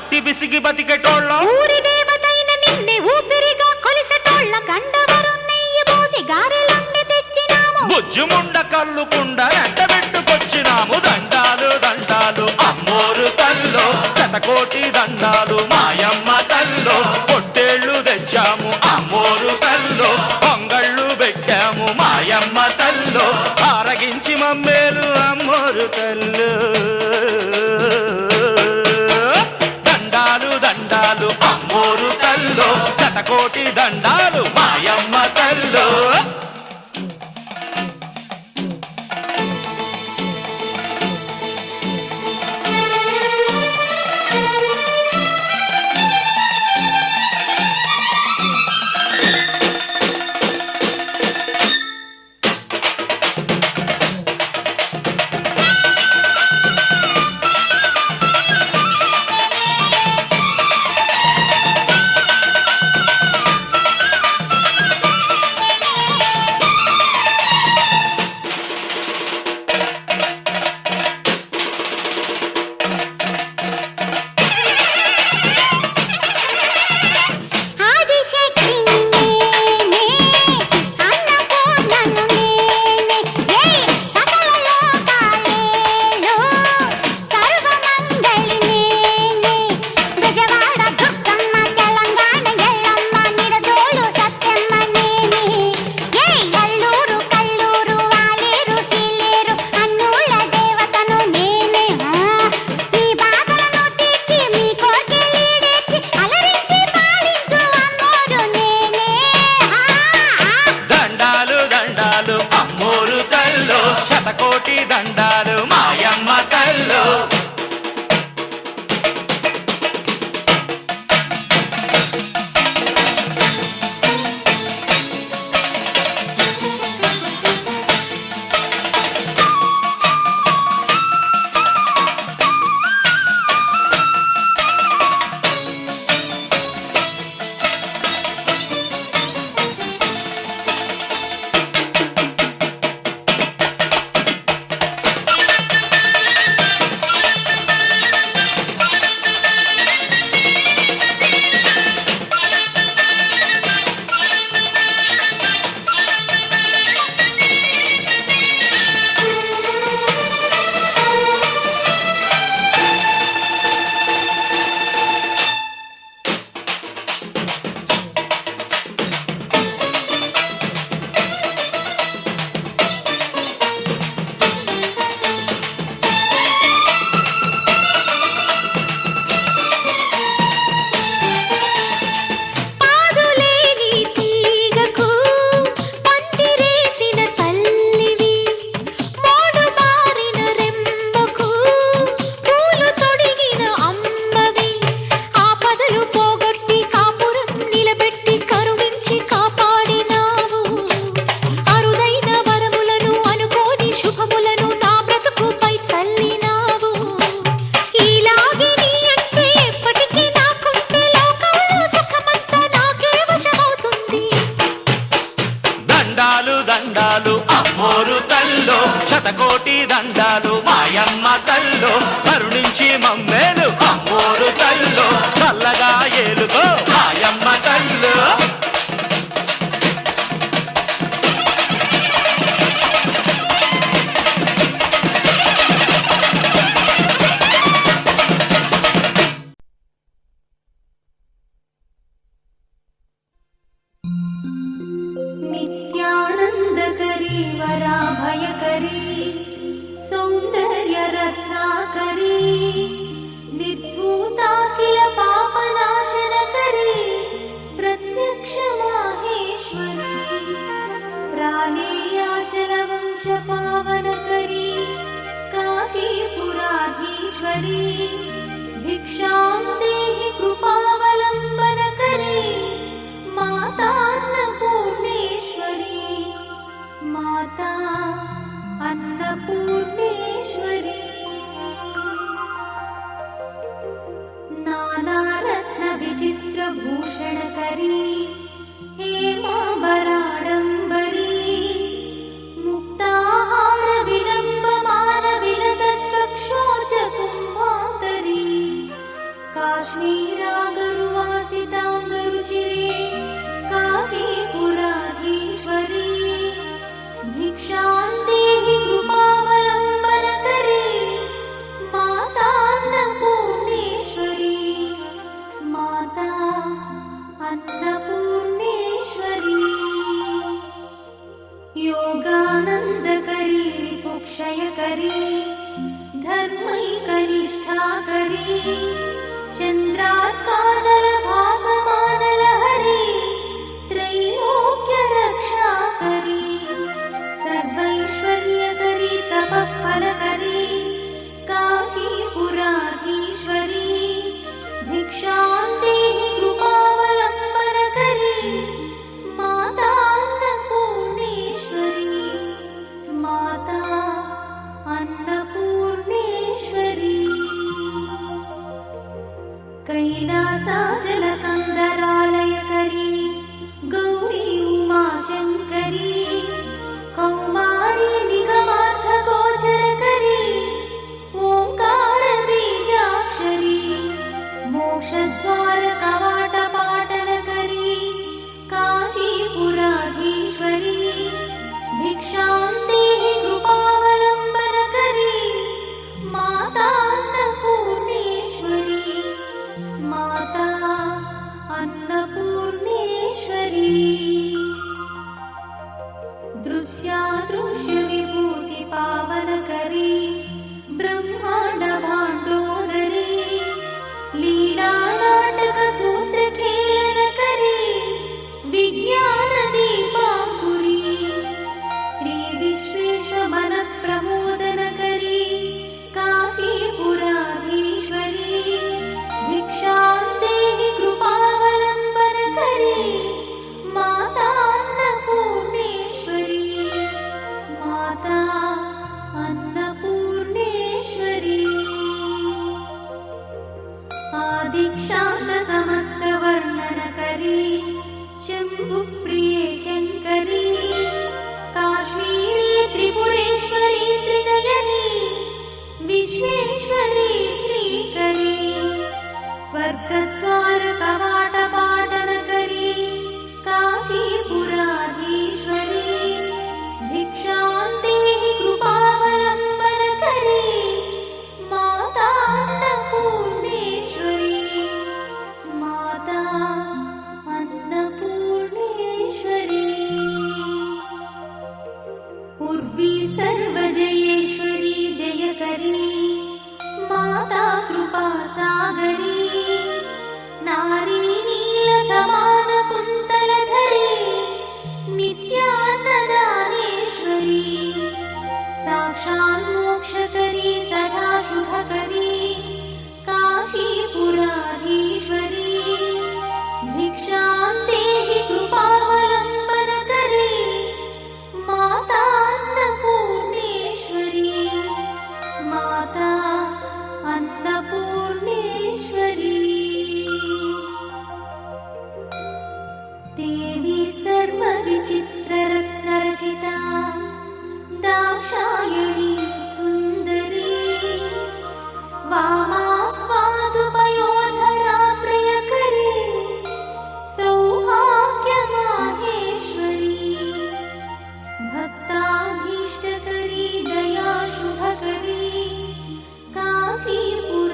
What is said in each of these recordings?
పట్టి బిసిగి బతికెటోళ్ళం ఊరి దేవతైన నిన్నే ఊపిరిగా కొలిసెటోళ్ళం గండవరు నెయ్యి పోసి గారెలుండి తెచ్చినాము బుజ్జుముండ కల్లుకుండ ఎండబెట్టుకొచ్చినాము దండాలు దండాలు అమ్మోరు తల్లో శతకోటి దండాలు మాయమ్మ తల్లో పొట్టేళ్లు తెచ్చాము అమ్మోరు తల్లో పొంగళ్ళు పెట్టాము మాయమ్మ తల్లో ఆరగించి మమ్మేలు అమ్మోరు తల్లు దండాలు దండాలు అమ్మోరు తల్లో శతకోటి దండాలు మాయమ్మ తల్లో శతకోటి దండాలు మాయమ్మ తల్లో దండాలు అమ్మోరు తల్లో శతకోటి దండాలు మాయమ్మ తల్లో కరుణించి మమ్మేలు అమ్మోరు తల్లో చల్లగా ఏలుగో మాయమ్మ తల్లో नित्यानंदकरी वराभयकरी सौंदर्यरत्नाकरी निर्धूताखिल पापनाशनकरी प्रत्यक्ष माहेश्वरी प्राणेयाचलवंशपावनकरी काशीपुराधीश्वरी भिक्षां देहि कृपावलम्बनकरी माता अन्नपूर्णेश्वरी माता अन्नपूर्णेश्वरी नानारत्न विचित्रभूषणकरी हेमाम्बराडम्बरी मुक्ताहार विलम्बमान विलसत्वक्षोज कुम्भाकरी काश काश्मीरागरुवासिताङ्गरुचिरे काशीपुराधीश्वरी भिक्षां देहि कृपावलम्बनकरे मातान्नपूर्णेश्वरी माता अन्नपूर्णेश्वरी योगानन्दकरी रिपुक्षयकरी धर्मैकनिष्ठाकरी चन्द्रार्कानलभासमानलहरी त्रैलोक्यरक्षाकरी सर्वैश्वर्यकरी तपःफलकरी काशीपुराधीश्वरी भिक्षां देहि कृपावलम्बनकरी माता अन्नपूर्णेश्वरी माता अन्नपूर्णेश्वरी कैलासाचलकन्दरालयकरी गौरी उमाशङ्करी कौमारी निगमार्थगोचरकरी ओङ्कारबीजाक्षरी मोक्षद्वारकवाटपाटनकरी काशीपुराधीश्वरी भिक्षां देहि कृपावलम्बनकरी माता अन्नपूर्णेश्वरी माता अन्नपूर्णेश्वरी दृश्यादृश्यविभूतिपावनकरी ब्रह्माण्डभाण्डोदरी लीलानाटकसूत्रखेलनकरी विज्ञानदीपाङ्कुरी श्रीविश्वेश्वरमनप्रमोदनकरी काशीपुराधीश्वरी भिक्षां देहि कृपावलम्बनकरी माता अन्नपूर्णेश्वरी माता अन्नपूर्णेश्वरी आदिक्षान्तसमस्तवर्णनकरी शम्भुप्रिये शङ्करी काश्मीरी त्रिपुरेश्वरी त्रिनयनी विश्वेश्वरी श्रीकरी स्वर्गद्वारकवाटपाटनकरी काशीपुराधीश्वरी भिक्षां देहि कृपावलम्बनकरी माता अन्नपूर्णेश्वरी माता अन्नपूर्णेश्वरी उर्वी सर्वजयेश्वरी जयकरी माता कृपासागरी नारी नीलसमानकुन्तलधरी नित्यान्नदानेश्वरी साक्षात् मोक्षकरी सदा शुभकरी काशीपुराधीश्वरी भिक्षां देहि कृपावलम्बनकरी माता अन्नपूर्णेश्वरी माता अन्नपूर्णेश्वरी देवी सर्वविचित्ररत्नरचिता दाक्षायणी सुन्दरी वामास्वादुपयोधरा प्रियकरी सौभाग्यमाहेश्वरी भक्ताभीष्टकरी दया शुभकरी काशीपुराधीश्वरी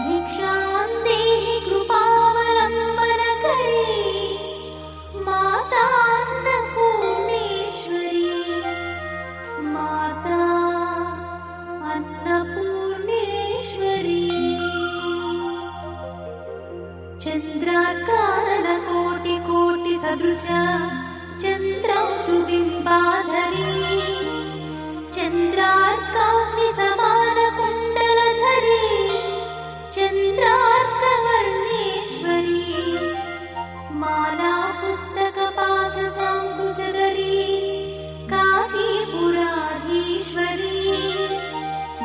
भिक्षां देहि कृपावलम्बनकरी माता अन्नपूर्णेश्वरी माता अन्नपूर्णेश्वरी चन्द्रार्कानलकोटिकोटिसदृश चन्द्रांशुबिम्बाधरी चन्द्रार्काग्निसमानकुण्डलधरी चन्द्रार्कवर्णेश्वरी माला पुस्तकपाशशाङ्कुशधरी काशीपुराधीश्वरी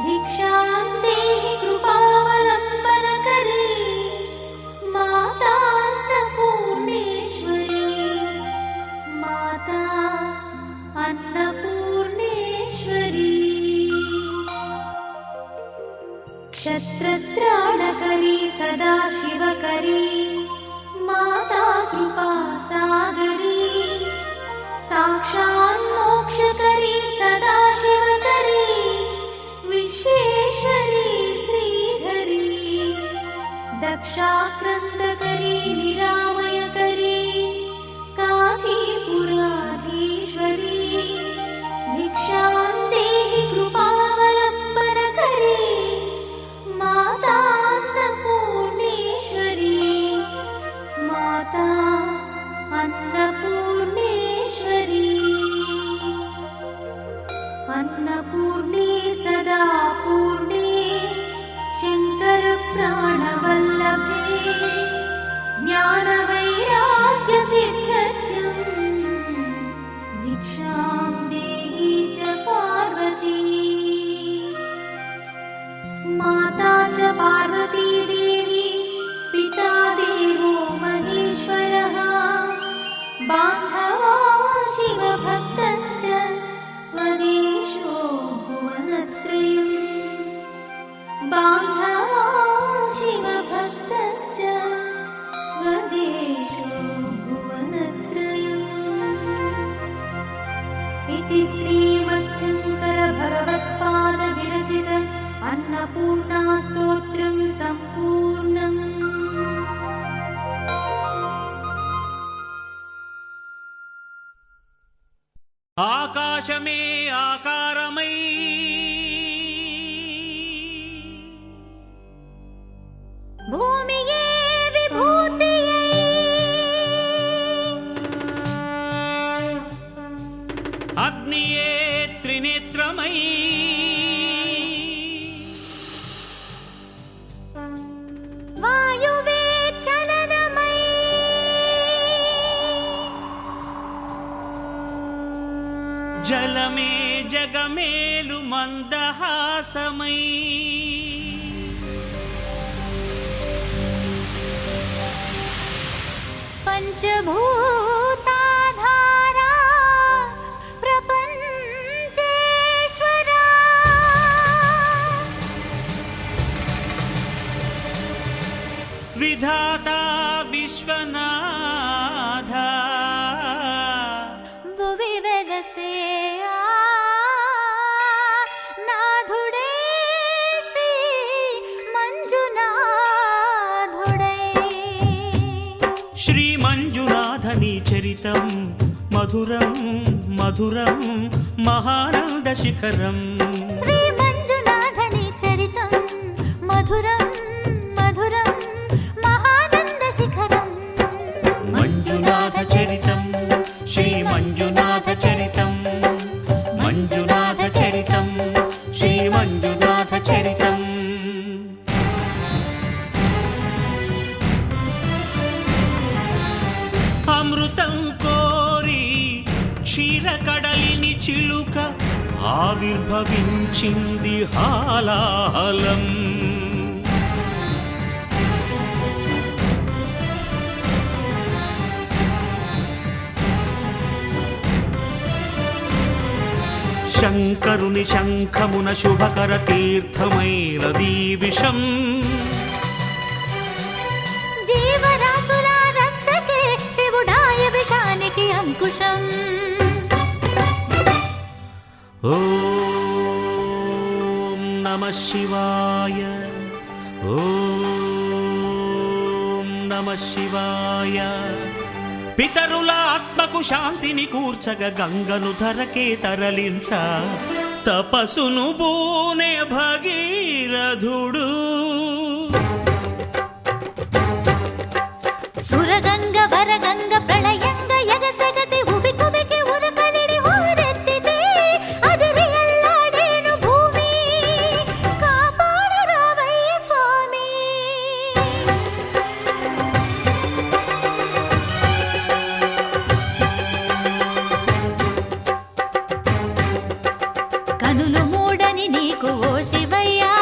भिक्षां देहि कृपावलम्बनकरी माता अन्नपूर्णेश्वरी माता अन्नपूर्णेश्वरी त्राणकरी सदा शिवकरी माता कृपा सागरी साक्षात् मोक्षकरी सदा शिवकरी विश्वेश्वरी श्रीधरी दक्षाक्रन्दकरी निरामयकरी काशीपुराधीश्वरी भिक्षां देहि कृपावलम्बनकरी माता अन्नपूर्णेश्वरी माता अन्नपूर्णेश्वरी अन्नपूर्णे सदा पूर्णे शङ्कर प्राणवल्लभे ज्ञानवैराग्यसिद्ध्यर्थं भिक्षां देहि च पार्वती माता च पार्वती देवी पिता देवो महेश्वरः बान्धवा शिवभक्तश्च स्वदेशो भुवनत्रयम् बान्धवा शिवभक्तश्च स्वदेशो भुवनत्रयम् इति श्रीमच्छङ्कर भगवत्पादविरचित अन्नपूर्णा स्तोत्रं सम्पूर्णम् ఆకాశమే ఆకారమై భూమియే విభూతియై అగ్నియే త్రినేత్రమై వాయువే చలనమై జలమే జగమేలు మందహాసమై పంచభూతాధారా ప్రపంచేశ్వరా విధాత విశ్వనాథ భువి వెలసే నాథుడే శ్రీ మంజునాథుడై శ్రీ మంజునాథని చరితం మధురం మధురం మహానంద శిఖరం శ్రీ మంజునాథని చరితం మధురం మధురం మహానంద శిఖరం మంజునాథ చరితం శ్రీ మంజునాథ చరితం మంజునాథ చరితం శ్రీ మంజునాథ చరితం అమృతం కోరి క్షీరకడలిని చిలుక ఆవిర్భవించింది హాలాహలం శంకరుని శంఖమున శుభకర తీర్థమైనదీ విషం జీవరాశుల రక్షకే శివుడాయ విషానికి అంకుశం ఓం నమః శివాయ ఓం నమః శివాయ పితరుల ఆత్మకు శాంతిని కూర్చగ గంగను ధరకే తరలించ తపసును బూనే భగీరథుడు సురగంగ వరగంగ ప్రళయంగ ఎగసెగసి ఉబి కుబికి ఉరకలిడి హోరెత్తితే అదిరి ఎల్లాడేను భూమి కాపాడరావయ్య స్వామి కనులు మూడని నీకు ఓ శివయ్యా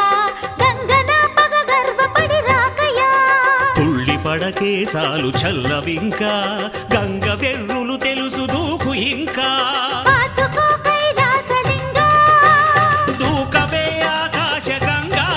గంగన పగ గర్వపడి రాకయ్యా తుళ్ళి పడకే చాలు చల్లవింకా గంగ వెర్రులు తెలుసు దూకు ఇంకా పాతుకో కైలాసలింగా దూకవే ఆకాశ గంగా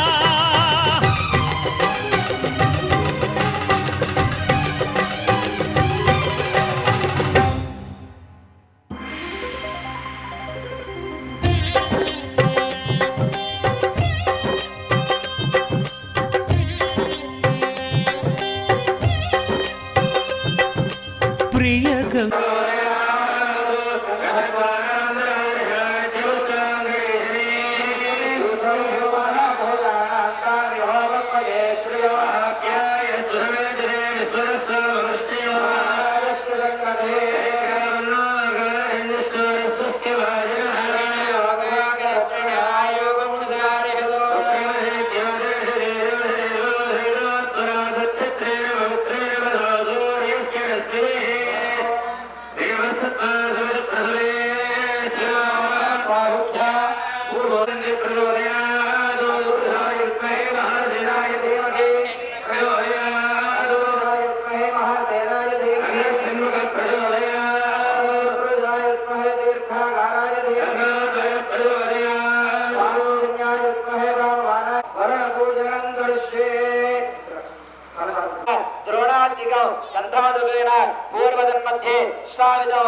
पूर्वजन्मध्ये श्रावितो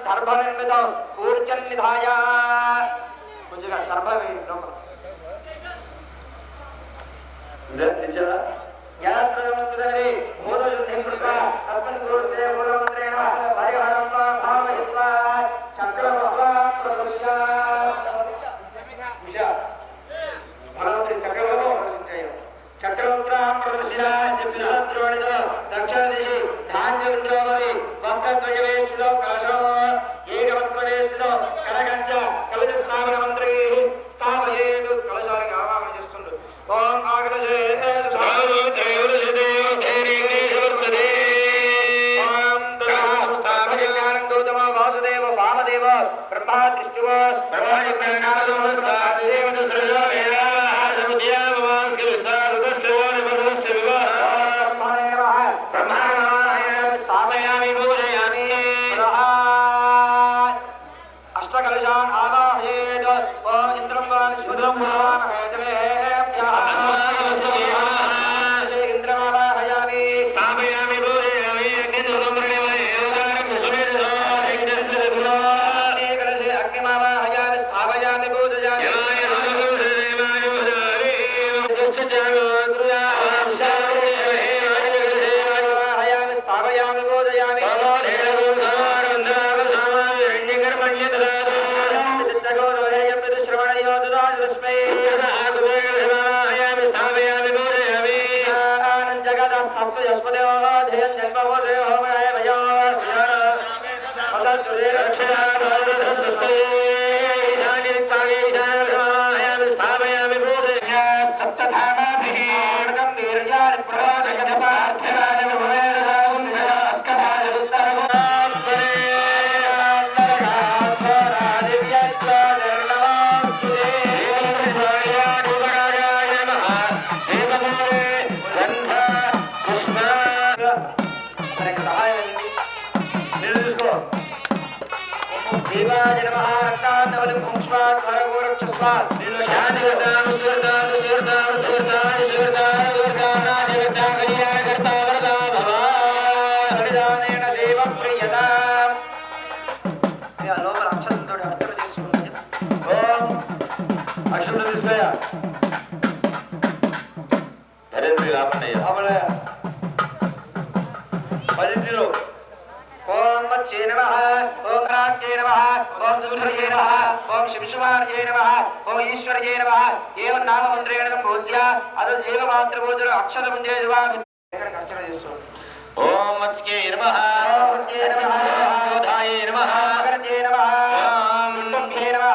धर्मनिर्मितो ऊर्जन्निधाय मुझे धर्म यात्र नमस्ते भूतयुद्धं कृत्वा अस्मिन् गुरुचे मूलमन्त्रेण हरिहरं भावयित्वा चक्रवक्त्रां प्रदर्श्य विषय भगवन्तं चक्रवक्त्रां प्रदर्श्य द्रोणितो दक्षिणदिशि धान्यविण्योपरि वस्त्रद्वयवेष्टितो कलशो एकवस्त्रवेष्टितो करगञ्ज कलशस्थापनमन्त्रैः स्थापयेत् कलशाనికి ఆవాహన చేస్తుండు ఓం ఆగలశే वासुदेव वामदेव ब्रह्मा दृष्टुव अष्टकलशान् आवाहयेत् ओम इंद्रं वा विश्वद्रं वा इंद्रमावाहयामि स्थापयामि पूजयामि अग्निमावाहयामि स्थापयामि पूजयामि स्थापयामि पूजयामि ओम मत्स्ये नमः ओम रात्ये नमः ओम दुर्धर्ये नमः ओम शिवशुमार्ये नमः ओम ईश्वर्ये नमः एवं नाम मंत्रेण पूज्य अद जीव मात्र पूजर अक्षत मुंजे जुवा अर्चना చేస్తారు ओम मत्स्ये नमः ओम मत्स्ये नमः योधाये नमः मकरये नमः ओम दुर्धर्ये नमः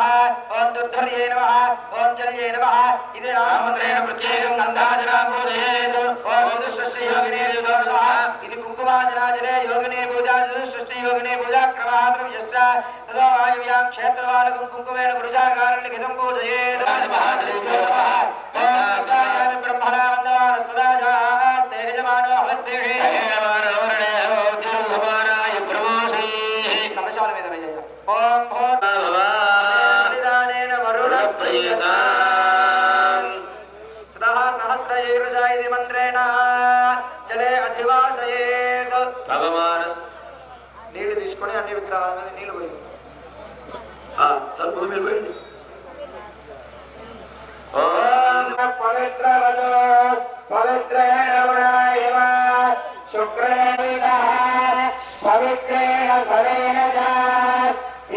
ओम दुर्धर्ये नमः ओम जलये नमः इदे नाम मंत्रेण प्रत्येकं गंधाजना पूजयेत् ओम दुष्टश्री योगिने नमः इति कुंकुमाजनाजने योगिने पूजा दुष्टश्री योगिने पूजा क्रमाद्रम यस्य तदा वायुव्यां क्षेत्रवालकं कुंकुमेन पुरुषाकारं लिखितं पूजयेत् नमः श्रीभ्यो नमः ओम ध्यायामि ब्रह्मणा वन्दनान् सदा शास्ते यजमानो हवद्भिः यजमानो वर्णे भवद्भिर्भवानाय प्रमोषै कमशाल में दे ओम भूत निदानेन वरुण प्रियतां तदा सहस्रैर्जायति मंत्रेण जले अधिवासयेत् भगवानस् నీళ్లు తీసుకొని అన్ని విగ్రహాల మీద నీళ్లు పోయి సద్గురు మీరు పోయింది ఓం పవిత్రవదో పవిత్రేణ గుణాయవ శుక్రేణ పవిత్రేణ సరేణ చ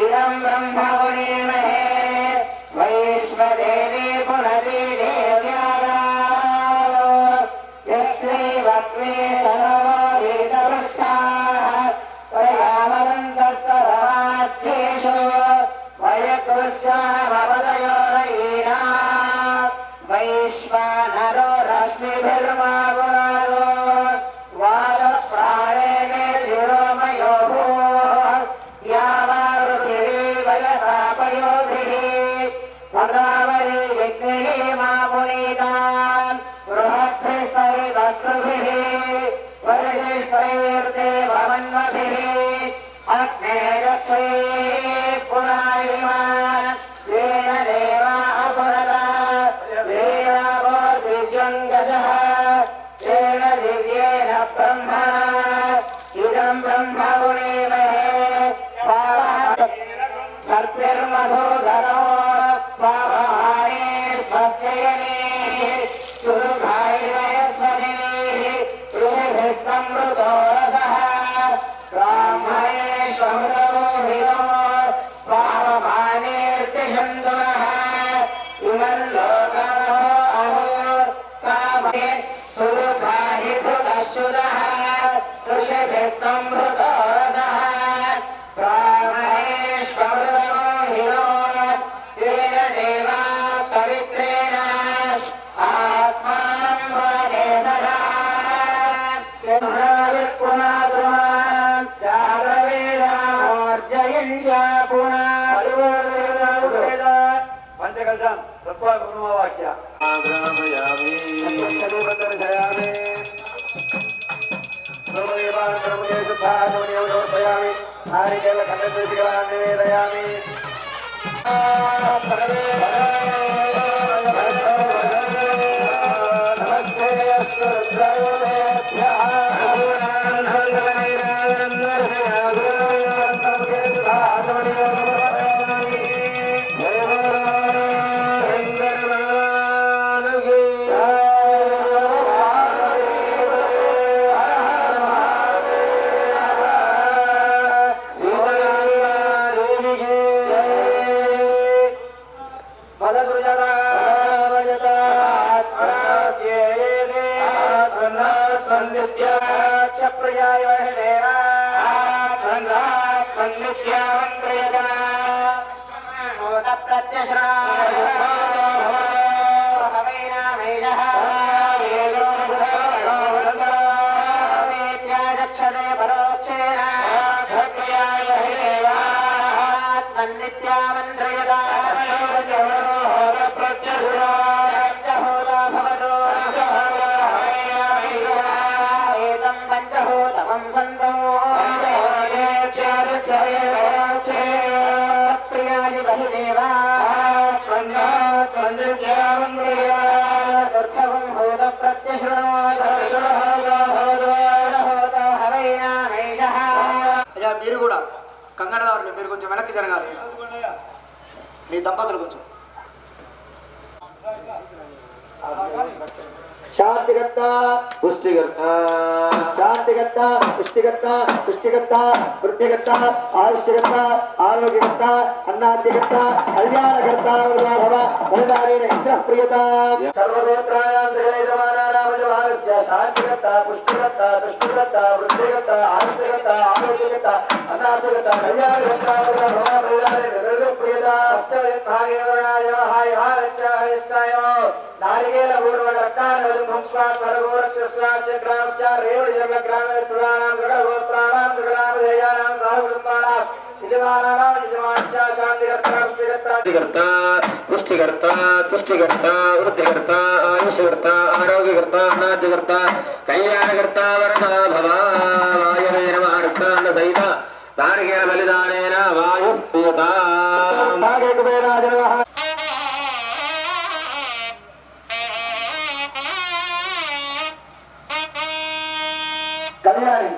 ఇదం బ్రహ్మ గుణీమహే వైశ్వదేవి పునతి దేవ్యాదాలో आत्मे सनवेदपृष्ठाः प्रयामनन्दः सर्वाद्येषु वयकृष्यामवदयोरयेना वैश्वानरो रश्मिभिर्मागुणादो वादप्राणेन शिरोमयो भूः यावा पृथिवी वयसापयोभिः पदावली विघ्नये मा पुनीतान् बृहद्भिः सवितस्तुभिः वरिष्ठैर्देवमन्वभिः अग्ने रक्षये पुरायिमा येन देवा अपरदा वेदावो दिव्यङ्गजः येन दिव्येन ब्रह्मणा इदं ब्रह्म पुणीमहे सर्पिर्मधुदनो पावहाने स्वस्त्ययने सुरुघायस्वने ऋभिः समृतो रसः ब्राह्मणेष्वमृतमोभिनो पावमानेर्दिशन्तु नः इमल्लोकमो अहो कामे सुरुघाहि भृतश्च्युतः ऋषिभिः समृतो रसः ब्राह्मणेष्वमृतमोभिनो येन देवा पवित्रेण आत्मानं वदे सदा पुनाद्रुमान् चारवेदामोर्जयन्त्या पंचकलशं तत्वा ब्रह्मवाक्य आग्रामयामि शरीरदर्शयामि सर्वदेवान् ब्रह्मदेव शुद्धात्मनियं समर्पयामि नारिकेल खण्डदर्शिकान् निवेदयामि नमस्ते अस्तु रुद्रयोभ्यः అయ్యా మీరు కూడా కంగనదారులు మీరు కొంచెం వెనక్కి జరగాలి మీ దంపతులు కొంచెం శాంతికర్త పుష్టికర్త శాంతికర్త పుష్టికర్త పుష్టికర్త వృద్ధికర్త ఆయుష్యకర్త ఆరోగ్యకర్త అన్నాద్యకర్త కళ్యాణకర్త భవ బలిదారేణ ఇంద్ర ప్రియత సర్వగోత్రాణాం సకలైజమానానాం జమానస్య శాంతికర్త పుష్టికర్త తుష్టికర్త వృద్ధికర్త ఆయుష్యకర్త ఆరోగ్యకర్త అన్నాద్యకర్త కళ్యాణకర్త భవ బలిదారేణ ఇంద్ర ప్రియత అష్టవిద్భాగే వర్ణాయ మహాయ హాయశ్చాయ నారికేల పూర్వ రక్తాన్ भुंक्ष्वात्मरघोरक्षस्वास्य ग्रामस्य रेवडिजग्रामस्थानां सकलगोत्राणां सकलामधेयानां सहकुटुम्बानां यजमानानां यजमानस्य शान्तिकर्ता पुष्टिकर्ता पुष्टिकर्ता तुष्टिकर्ता वृद्धिकर्ता आयुष्यकर्ता आरोग्यकर्ता अनाद्यकर्ता कल्याणकर्ता वरदा भव वायवे नमः रक्तान्न सहित नारिकेल बलिदानेन वायुप्रियता भागे कुबेराज नमः कल्याणी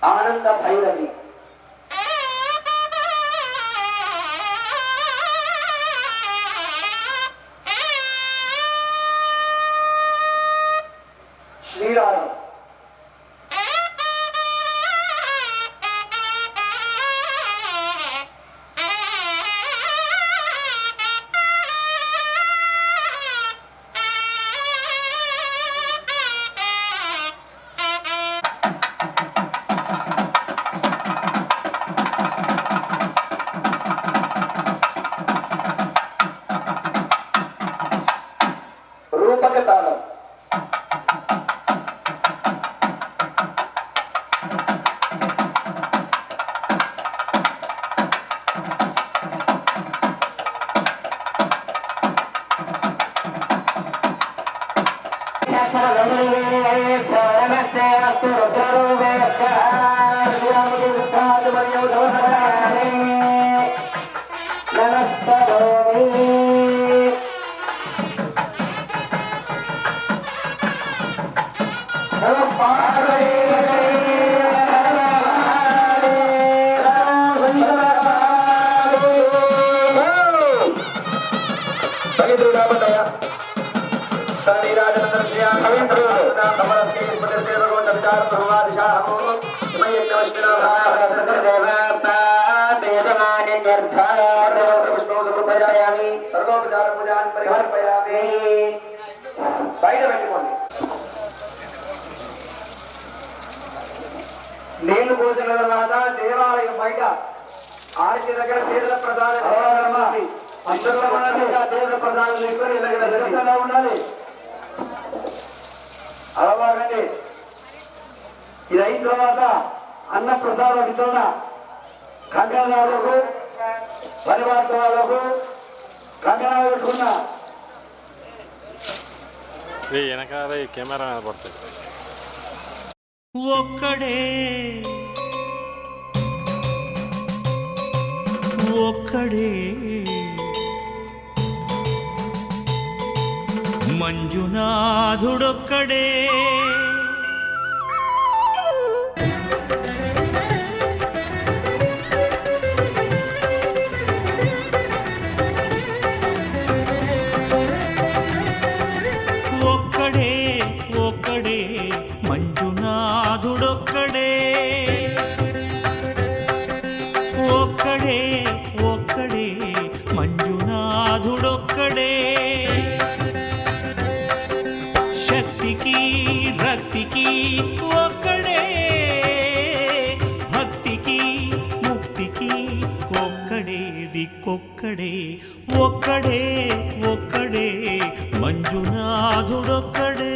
आनंद भैरवी శ్రీరాగం. రూపక తాళం. బయట పెట్టుకోండి. నీళ్లు పోసిన తర్వాత దేవాలయం బయట ఆర్తి దగ్గర తీర్థ ప్రసాదం అందరూ తీర్థ ప్రసాదం తీసుకొని ఇలా ఉండాలి. అలాగండి. ఇది అయిన తర్వాత అన్న ప్రసాదం వితరణ కంకణాలకు పరివార్త వాళ్ళకు కంకణాలు పెట్టుకున్న వెనకాల కెమెరా పడుతుంది. ఒక్కడే ఒక్కడే మంజునాథుడొక్కడే ఒక్కడే ఒక్కడే మంజునాథుడొక్కడే ఒక్కడే ఒక్కడే మంజునాథుడొక్కడే శక్తికి రక్తికి ఒక్కడే భక్తికి ముక్తికి ఒక్కడే దిక్కొక్కడే ఒక్కడే ఒక్కడే మంజునాథుడొక్కడే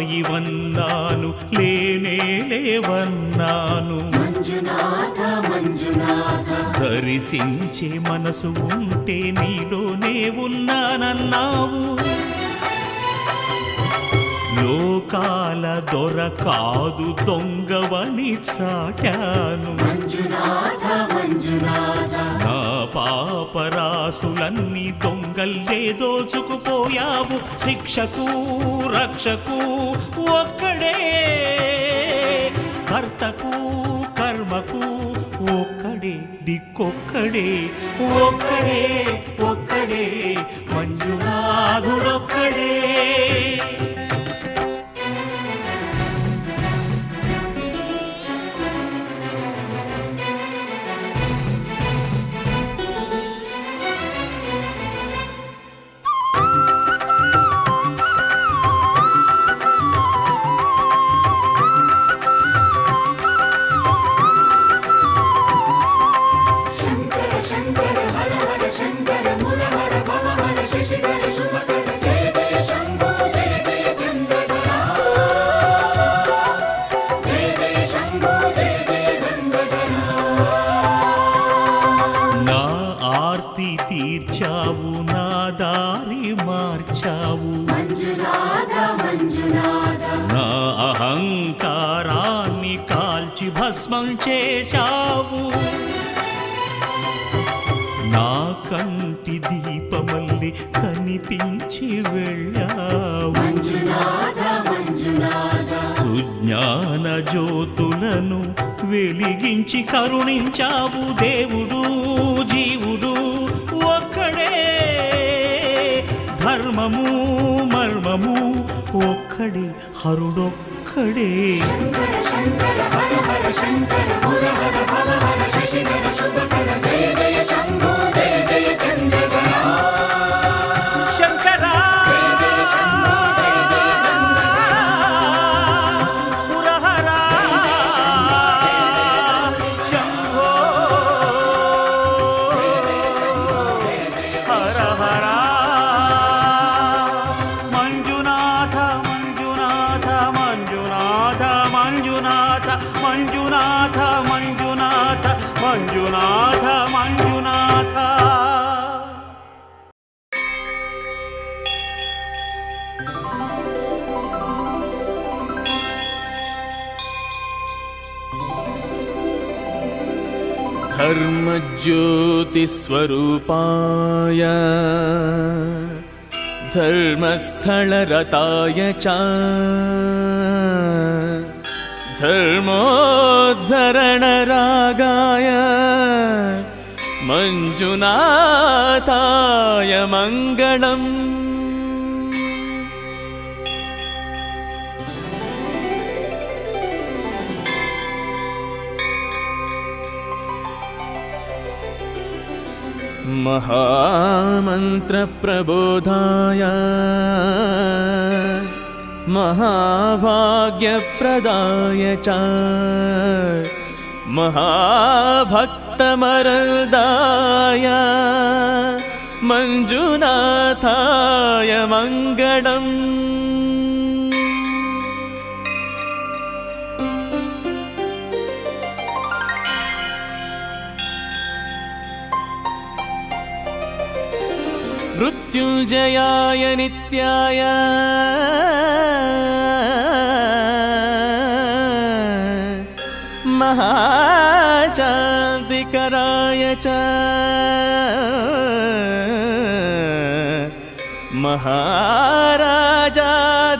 రాయివన్నాను లేనే లేవన్నాను దరిసించే మనసు ఉంటే నీలోనే ఉన్నానన్నావు లోకాల దొర కాదు దొంగవని చాటాను నా పాపరాసులన్నీ దొంగల్లే దోచుకుపోయావు శిక్షకు రక్షకు ఒక్కడే కర్తకు కర్మకు ఒక్కడే దిక్కొక్కడే ఒక్కడే ఒక్కడే మంజునాథుడొక్కడే తీర్చావు నా దారి మార్చావు నా అహంకారాన్ని కాల్చి భస్మం చేశావు నా కంటి దీపమల్లి కనిపించి వెళ్ళావు. సుజ్ఞాన జ్యోతులను వెలిగించి కరుణించావు. దేవుడు జీవుడు ఒక్కడే, ధర్మము మర్మము ఒక్కడే, హరుడొక్కడే. శంకరా పురహరా శంభో హర హర మంజునాథ మంజునాథ మంజునాథ మంజునాథ మంజునాథ మంజునాథ మంజునాథ మంజునాథ. धर्मज्योतिस्वरूपाय धर्मस्थलरताय च धर्मोद्धरणरागाय मञ्जुनाथाय मङ्गलम्. महामन्त्रप्रबोधाय महाभाग्यप्रदाय च महाभक्तमरदाय मञ्जुनाथाय मङ्गलम्. मृत्युञ्जयाय नित्याय महाशान्तिकराय च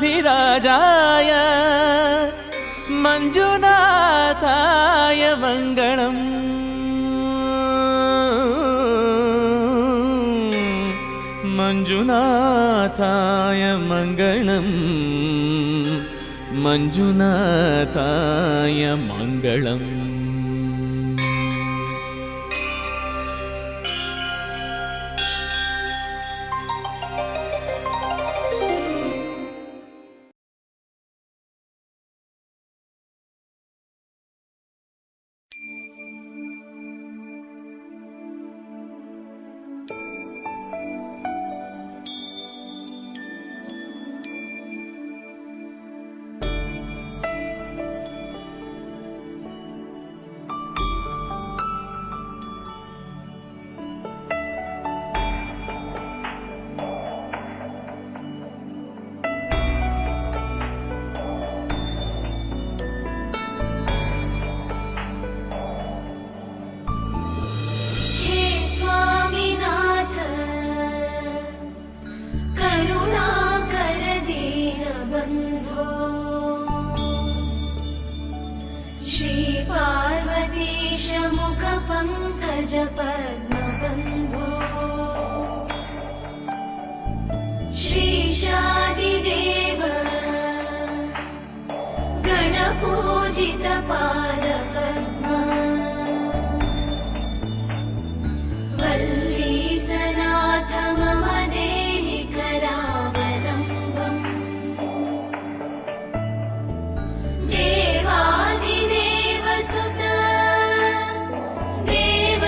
महाराजाधिराजाय मञ्जुनाथाय मङ्गलम्. मञ्जुनाथाय मङ्गलम् मञ्जुनाथाय मङ्गलम्. पद्मबन्धो श्रीशादिदेव गणपूजितपादपद्मा वल्लीसनाथ मम देहि करावलम्बम् देवादिदेवसुत देवगणाधिनाथ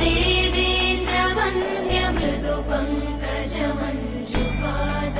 देवेन्द्रवन्द्य मृदुपङ्कजमञ्जुपाद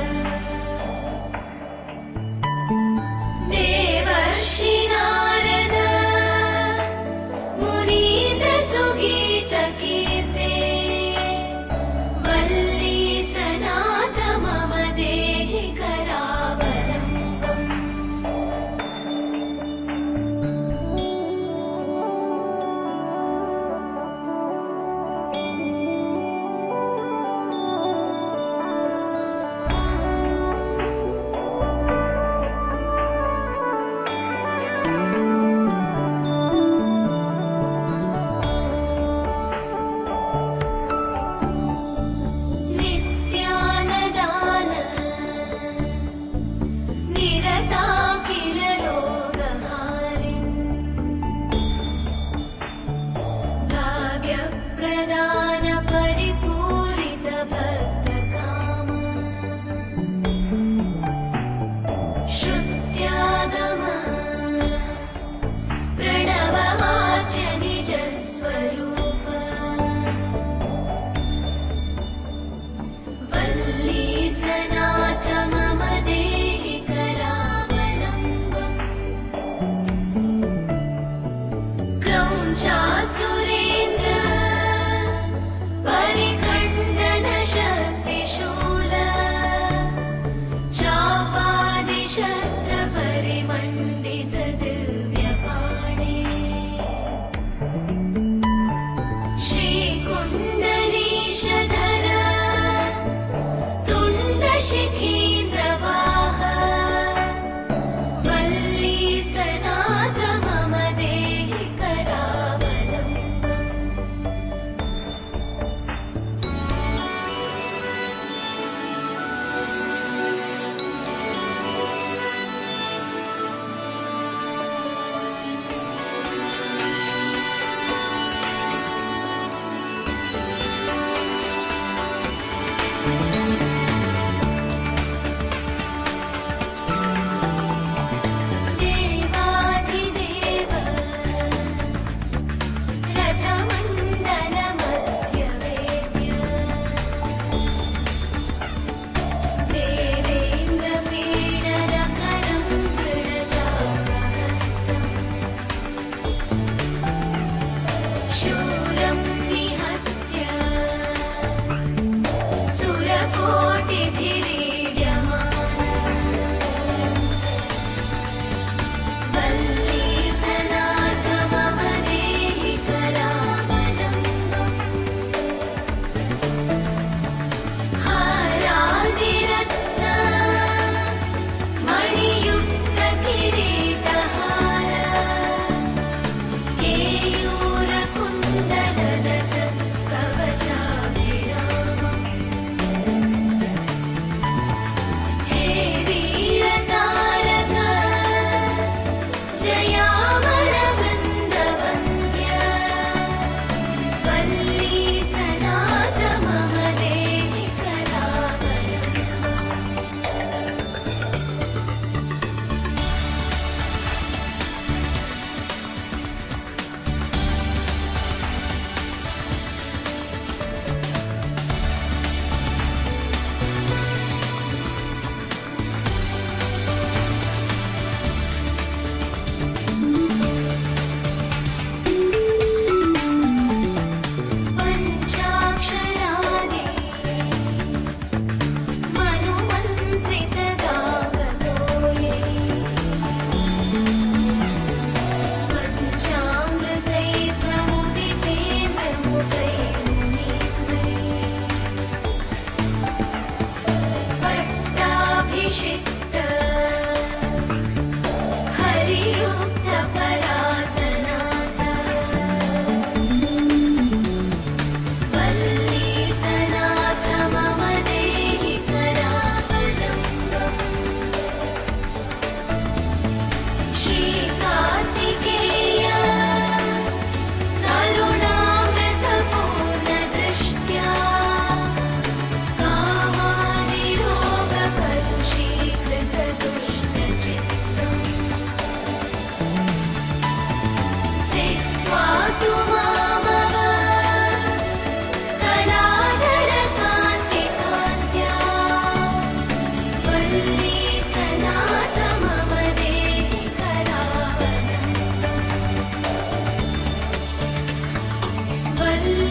दिव्यपाणे श्रीकुण्डलीशधर तुण्डशिखीन्द्रवाह वल्लीसनाथ मम देहि करावलम्बम् देवाधिदेव रथमण्डलमध्यवेद्य देवेन्द्रपीडनकरं मृडचापहस्तम् शूरं निहत्य सुरकोटिभिरीड्यमान वल्लीसनाथ मम देहि करावलम्बम् हारादिरत्न मणियुक्तकिरीटहार केयूरकुण्डलसत्कवचाभिरामम् हे वीरतारक जयामरवृन्दवन्द्य वल्लीसनाथ मम देहि पञ्चाक्षराणि मनुमन्त्रितगागतोये पञ्चामृतैर्प्रमुदितेन्द्रमुदैर्मुनीन्द्रैः पट्टाभिषिक्त हरियुक्तपरासनाथ वल्लीसनाथ मम देहि करावलम्बम् श्रीकार्तिकेय करुणामृतपूर्णदृष्ट्या कामादिरोगकलुषीकृतदुष्टचित्तम् सिक्त्वा तु मामव कलाधरकान्तिकान्त्या वल्लीसनाथ मम देहि करावलम्बम्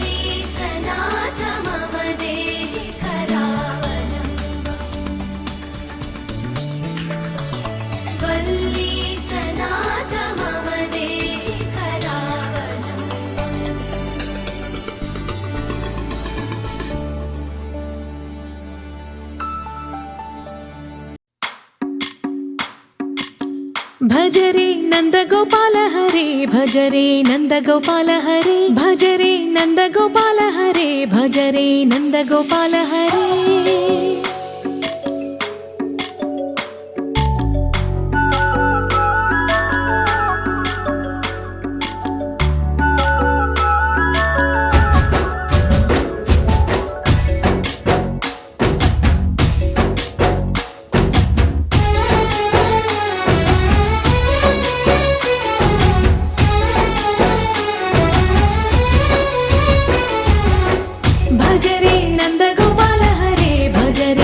वल्लीसनाथ मम देहि करावलम्बम् वल्लीसनाथ मम देहि करावलम्बम् भजरे नन्दगोपाल हरे भजरे नन्दगोपाल हरे भजरे नन्दगोपाल हरे भजरे नन्दगोपाल हरे भजरे नन्दगोपाल हरे भजरे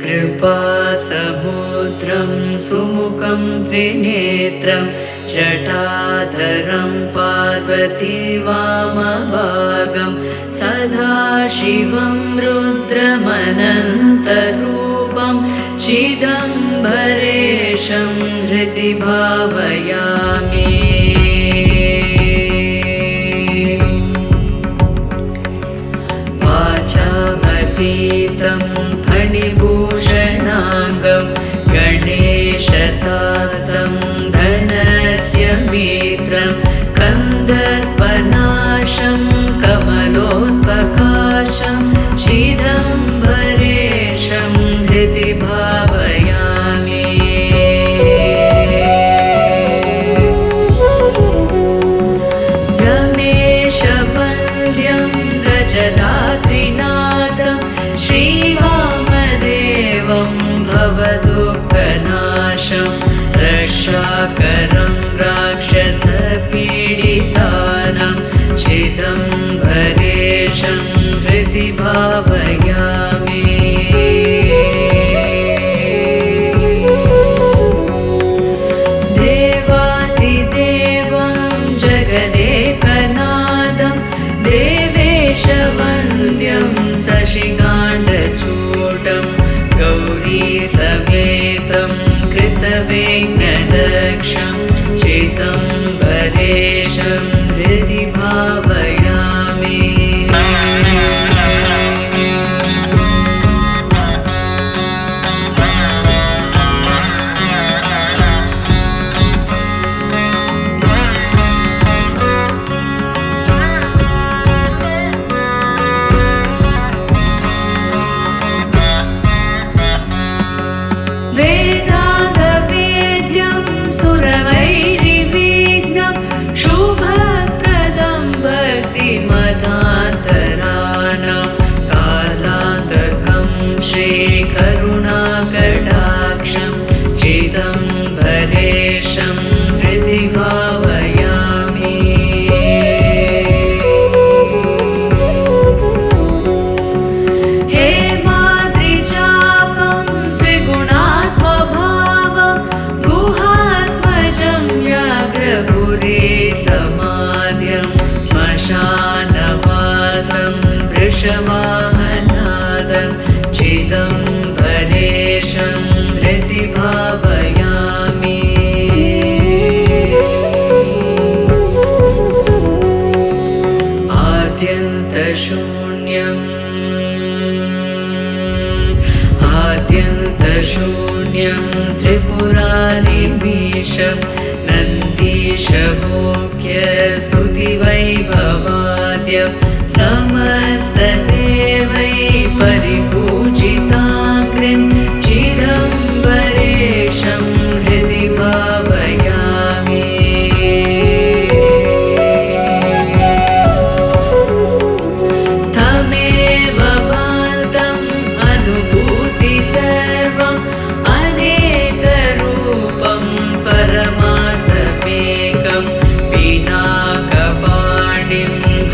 कृपासमुद्रं सुमुखं त्रिनेत्रं जटाधरं पार्वतीवामभागं सदाशिवं रुद्रमनन्तरूपं चिदम्बरेशं हृदि भावयामि वाचामतीतं फणिभूषणाङ्गं गणेशतातं धनस्य मित्रं कन्दर्पनाशं कमलोत्पकाशं चिदम्बरेशं हृदि भावयामि रमेशवन्द्यं व्रजदात्रिनाथं श्रीवामदेवं भवदुःखनाशं रक्षाकरं राक्षसपीडितानां चिदम्बरेशं हृदि भावयामि देवादिदेवं जगदेकनाथं देवेशवन्द्यं शशिकाण्डचूडं गौरीसमेतं कृतविघ्नदक्षं चिदम्बरेशं हृदि भावयामि वेदान्तवेद्यं सुरवैरिविघ्नं शुभप्रदं भक्तिमदान्तराणां कालान्तकं श्रीकरुणाकटाक्षं चिदम्बरेशं हृदि भावयामि हेमाद्रिचापं त्रिगुणात्मभावं गुहात्मजं व्याघ्रपुरे समाद्यं श्मशानवासं वृषवाहनादं चिदम्बरेशं हृदि भावयामि आद्यन्तशून्यं त्रिपुरारिमीशं नन्दीशमोख्यस्तुतिवैभवाद्यं समस्तदेवै परिपूजिताग्रिं चिदम्बरेशं हृदि भावयामि तमेव वाल्तम् अनुभूति सर्वम् अनेकरूपं परमार्थमेकं विनाकपाणिं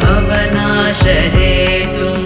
भवनाशरेतुं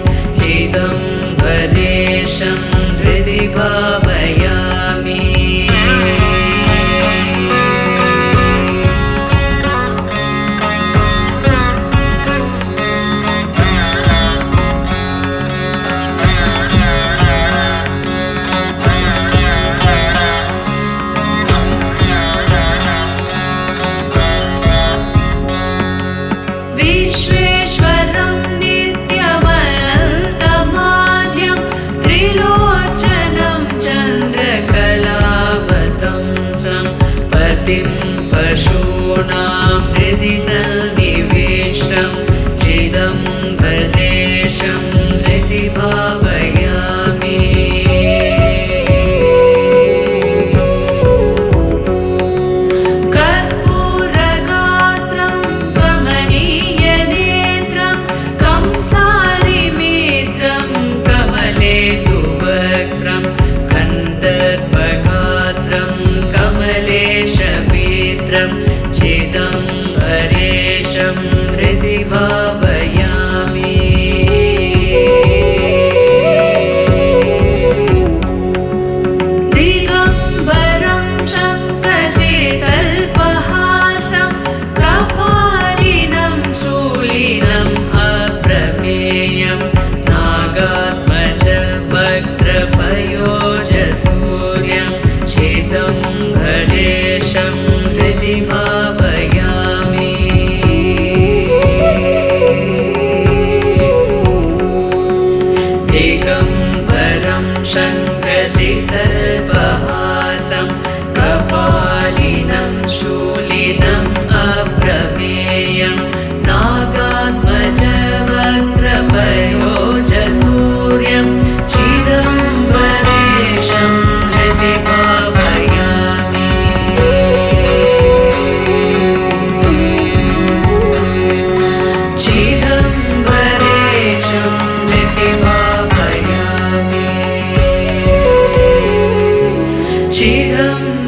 शीतल्पहासं प्रपालिनं शूलिनम् अप्रमेयं नागात्मजवक्त्रपयोजसूर्यं चिदम्बरेशं हृदि भावयामि चिदम्बरेशं हृदि भावयामि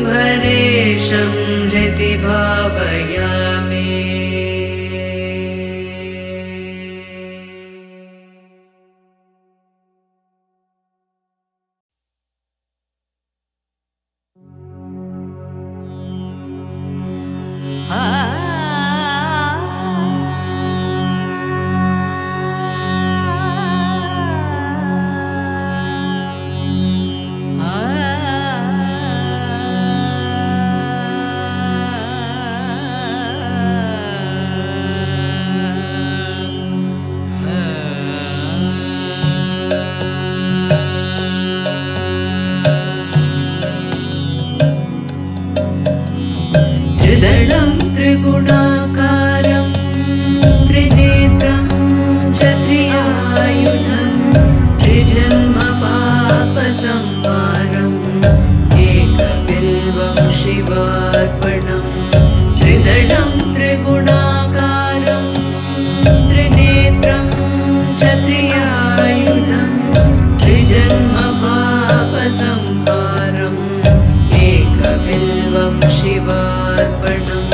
चिदम्बरेशं हृदि भावयामि त्रिदलं त्रिगुणाकारं त्रिनेत्रं चत्रियायुधं त्रिजन्मपापसंहारम् एकबिल्वं शिवार्पणम् त्रिदलं त्रिगुणाकारं त्रिनेत्रं चत्रियायुधं त्रिजन्मपापसंहारम् एकबिल्वं शिवार्पणम्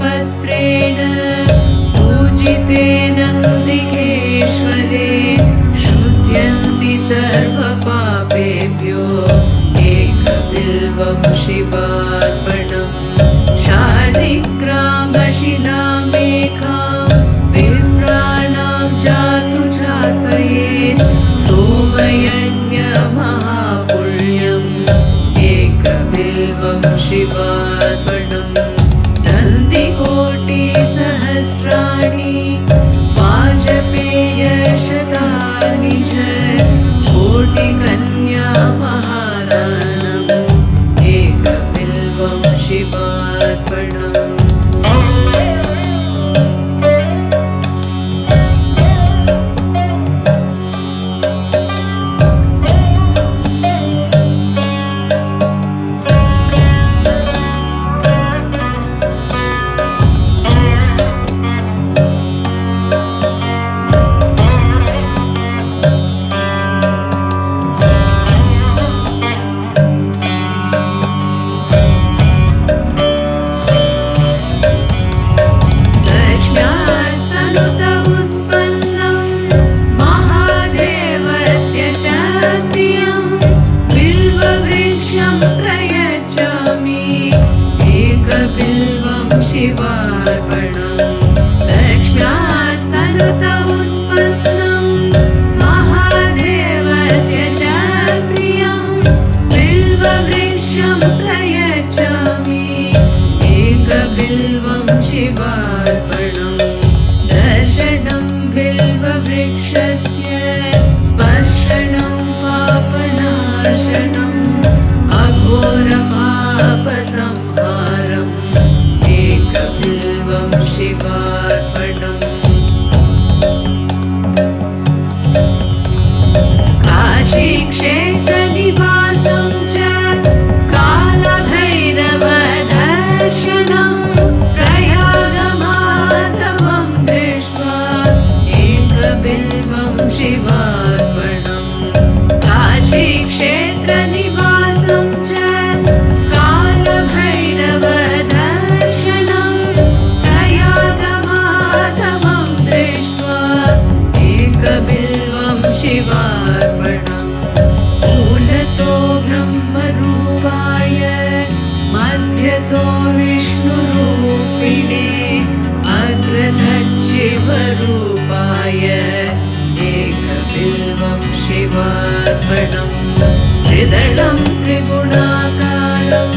पत्रेण पूजितेन नन्दिकेश्वरे शुद्ध्यन्ति सर्वपापेभ्यो एकबिल्वं शिवार्पणम् शार्दिग्रामशिलामेकां विप्राणां जातु चार्पयेत् सोमयज्ञमहापुण्यम् एकबिल्वं शिवार्पणम् कोटिसहस्राणि वाजपेयशतानि च कोटिकन्या महादानम् एकबिल्वं शिवार्पणम् शिवार्पणम् दक्ष्णास्तनुत उत्पन्नं महादेवस्य च प्रियं बिल्ववृक्षं प्रयच्छामि एकबिल्वं शिवार्पणम् दर्शनं बिल्ववृक्षस्य स्पर्शनं पापनाशनम् अघोरपापसंहारम् एकबिल्वं शिवार्पणम् काशीक्षेत्रनिवासं च कालभैरवदर्शनं प्रयागमाधवं दृष्ट्वा एकबिल्वं शिवार्पणम् काशीक्षेत्रनिवासं च कालभैरवदर्शनं प्रयागमाधवं दृष्ट्वा एकबिल्वं शिवार्पणम् मूलतो ब्रह्मरूपाय मध्यतो विष्णुरूपिणे अग्रतच्छिवरूपाय एकबिल्वं शिवार्पणम् त्रिदलं त्रिगुणाकारं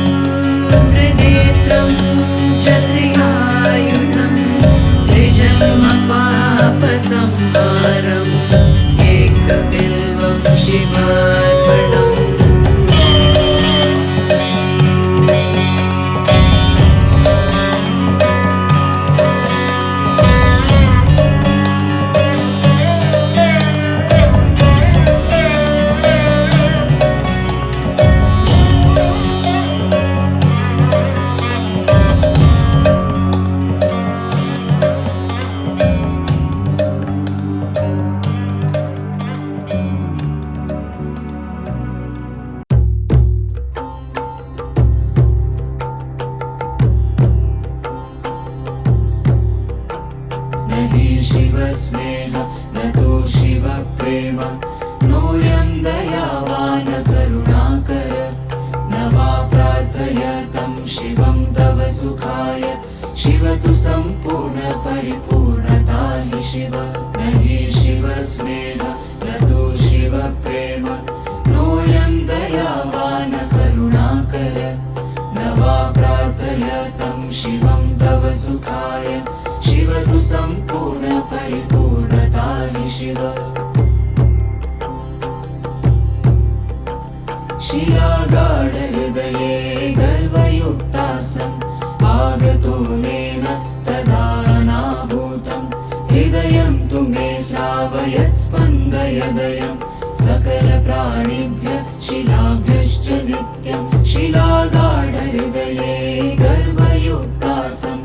त्रिनेत्रं च त्रियायुधं त्रिजन्मपापसंहारम् एकबिल्वं शिवार्पणम् शिवस्नेह न तु शिवप्रेम नोऽयं दयावान करुणाकर न वा प्रार्थयतं शिवं तव सुखाय शिव तु सम्पूर्ण परिपूर्णता हि शिव न हि शिवस्नेह न तु शिवप्रेम नोऽयं दयावान करुणाकर न वा प्रार्थयतं शिवं तव सुखाय शिव तु सम्पूर्ण परिपूर्णता हि शिव शिलागाढहृदये गर्वयुक्तासम् आगतो नेन तदानाभूतं हृदयं तु मे श्रावयत् स्पन्दयदयं सकलप्राणिभ्य शिलाभ्यश्च नित्यं शिलागाढहृदये गर्वयुक्तासम्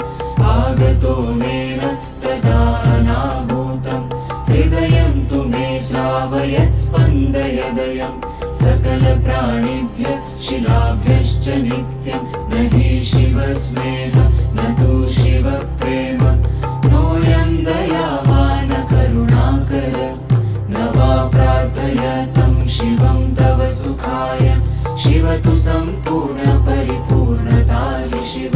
आगतो नेन तदानाभूतं हृदयं तु मे श्रावयत् स्पन्दयदयं सकलप्राणिभ्य शिलाभ्यश्च नित्यं न हि शिवस्नेह न तु शिवप्रेम नोऽयं दयावान करुणाकर न वा प्रार्थयतं शिवं तव सुखाय शिव तु सम्पूर्ण परिपूर्णता हि शिव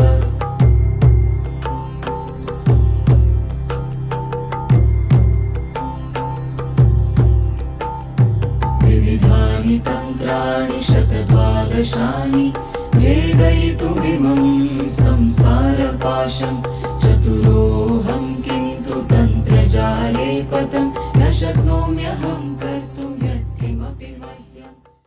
विविधानि तन्त्राणि शतद्वादशानि भेदयितुमिमं संसारपाशं चतुरोऽहं किन्तु तन्त्रजाले पतं न शक्नोम्यहं